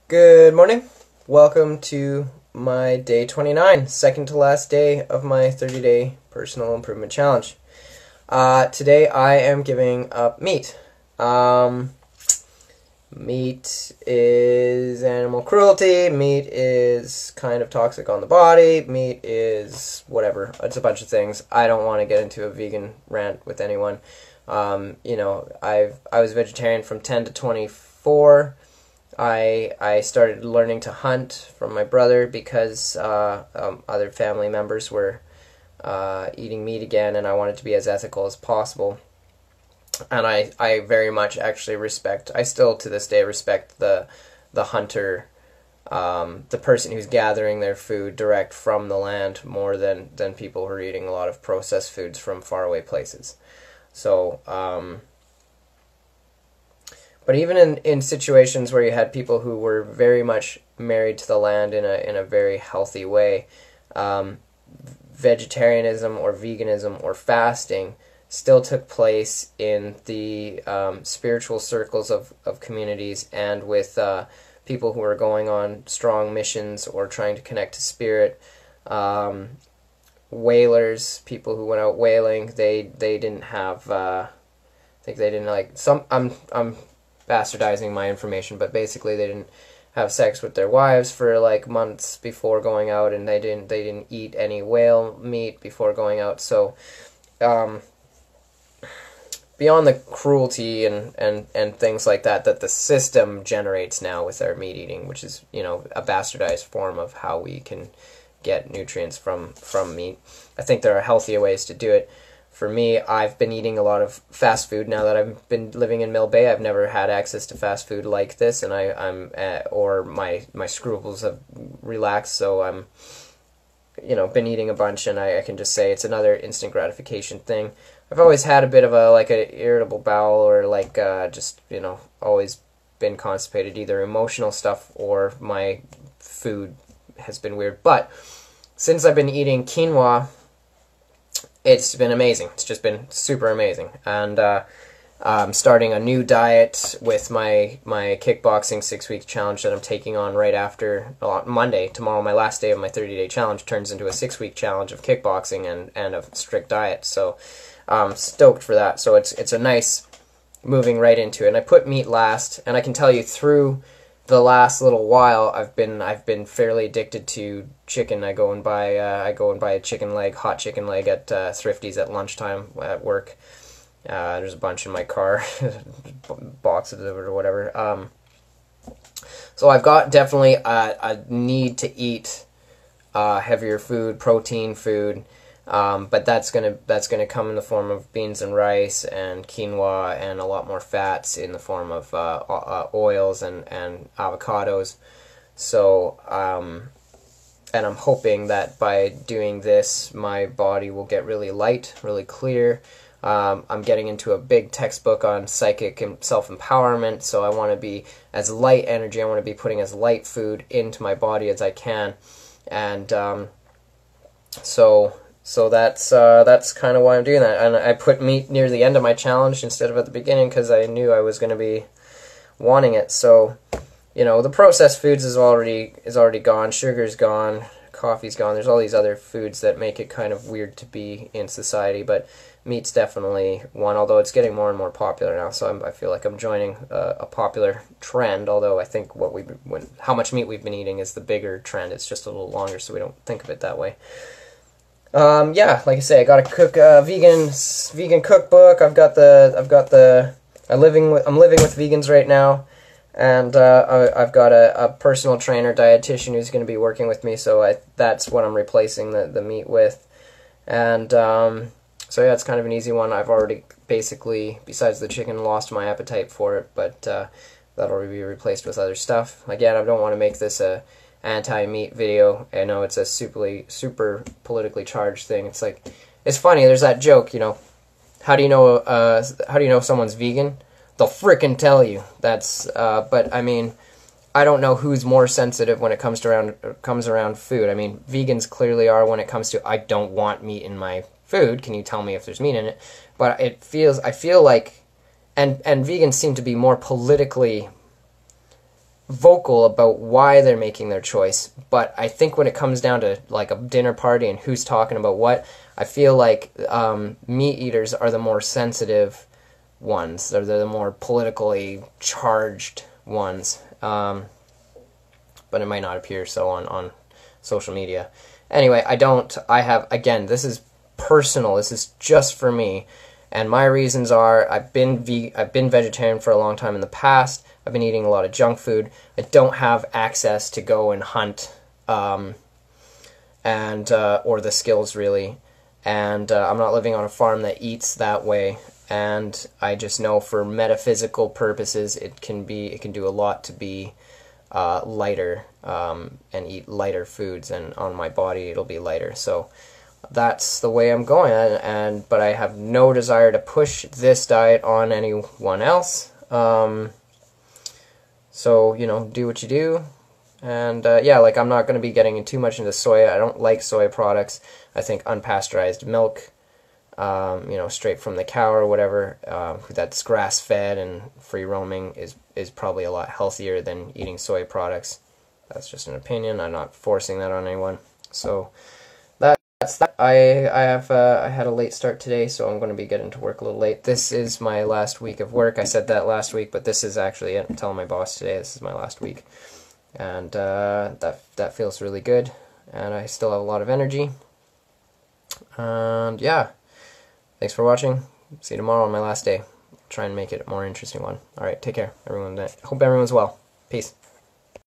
Good morning. Welcome to my day 29, second to last day of my 30-day personal improvement challenge. Today I am giving up meat. Meat is animal cruelty. Meat is kind of toxic on the body. Meat is whatever. It's a bunch of things. I don't want to get into a vegan rant with anyone. I was vegetarian from 10 to 24. I started learning to hunt from my brother because other family members were eating meat again, and I wanted to be as ethical as possible. And I very much actually respect, I still to this day respect the hunter, the person who's gathering their food direct from the land more than people who are eating a lot of processed foods from faraway places. So, but even in situations where you had people who were very much married to the land in a very healthy way, vegetarianism or veganism or fasting still took place in the spiritual circles of communities, and with people who were going on strong missions or trying to connect to spirit. Whalers, people who went out whaling, they didn't have I think they didn't like some I'm bastardizing my information, but basically they didn't have sex with their wives for like months before going out, and they didn't eat any whale meat before going out. So beyond the cruelty and things like that the system generates now with our meat eating, which is, a bastardized form of how we can get nutrients from meat. I think there are healthier ways to do it. For me, I've been eating a lot of fast food now that I've been living in Mill Bay. I've never had access to fast food like this, and my scruples have relaxed, so I'm, been eating a bunch, and I can just say it's another instant gratification thing. I've always had a bit of an irritable bowel, or always been constipated, either emotional stuff or my food has been weird. But since I've been eating quinoa, it's been amazing. It's just been super amazing. And I'm starting a new diet with my kickboxing 6-week challenge that I'm taking on right after Monday. Tomorrow, my last day of my 30-day challenge, turns into a 6-week challenge of kickboxing and a strict diet. So I'm stoked for that. So it's a nice moving right into it. And I put meat last, and I can tell you through the last little while, I've been fairly addicted to chicken. I go and buy a chicken leg, hot chicken leg at Thrifty's at lunchtime at work. There's a bunch in my car, boxes of it or whatever. So I've got definitely a need to eat heavier food, protein food. But that's gonna come in the form of beans and rice and quinoa, and a lot more fats in the form of oils and avocados. So and I'm hoping that by doing this, my body will get really light, really clear. I'm getting into a big textbook on psychic and self-empowerment, so I want to be as light energy. I want to be putting as light food into my body as I can, and So that's kind of why I'm doing that. And I put meat near the end of my challenge instead of at the beginning because I knew I was going to be wanting it. So, the processed foods is already gone. Sugar's gone. Coffee's gone. There's all these other foods that make it kind of weird to be in society. But meat's definitely one, although it's getting more and more popular now. So I feel like I'm joining a popular trend, although I think how much meat we've been eating is the bigger trend. It's just a little longer, so we don't think of it that way. Like I say, I got to cook a vegan cookbook. I'm living with vegans right now, and I've got a personal trainer, dietitian who's going to be working with me. So that's what I'm replacing the meat with, and so yeah, it's kind of an easy one. I've already basically, besides the chicken, lost my appetite for it, but that'll be replaced with other stuff. Again, I don't want to make this a anti-meat video. I know it's a super politically charged thing. It's funny. There's that joke, how do you know someone's vegan? They'll frickin' tell you. But I mean, I don't know who's more sensitive when it comes around food. I mean, vegans clearly are when it comes to I don't want meat in my food. Can you tell me if there's meat in it? But I feel like, and vegans seem to be more politically vocal about why they're making their choice. But I think when it comes down to like a dinner party and who's talking about what, I feel like meat eaters are the more sensitive ones. They're the more politically charged ones. But it might not appear so on social media. Anyway, again, this is personal. This is just for me. And my reasons are I've been vegetarian for a long time in the past. I've been eating a lot of junk food. I don't have access to go and hunt or the skills really. And I'm not living on a farm that eats that way. And I just know for metaphysical purposes it can do a lot to be lighter and eat lighter foods, and on my body it'll be lighter. So that's the way I'm going, but I have no desire to push this diet on anyone else. So, you know, do what you do. And yeah, like I'm not going to be getting too much into soy. I don't like soy products. I think unpasteurized milk, you know, straight from the cow or whatever, that's grass-fed and free-roaming is probably a lot healthier than eating soy products. That's just an opinion. I'm not forcing that on anyone. So that's that. I had a late start today, so I'm going to be getting to work a little late. This is my last week of work. I said that last week, but this is actually it. I'm telling my boss today this is my last week, and that feels really good. And I still have a lot of energy. And yeah, thanks for watching. See you tomorrow on my last day. Try and make it a more interesting one. All right, take care, everyone. Hope everyone's well. Peace.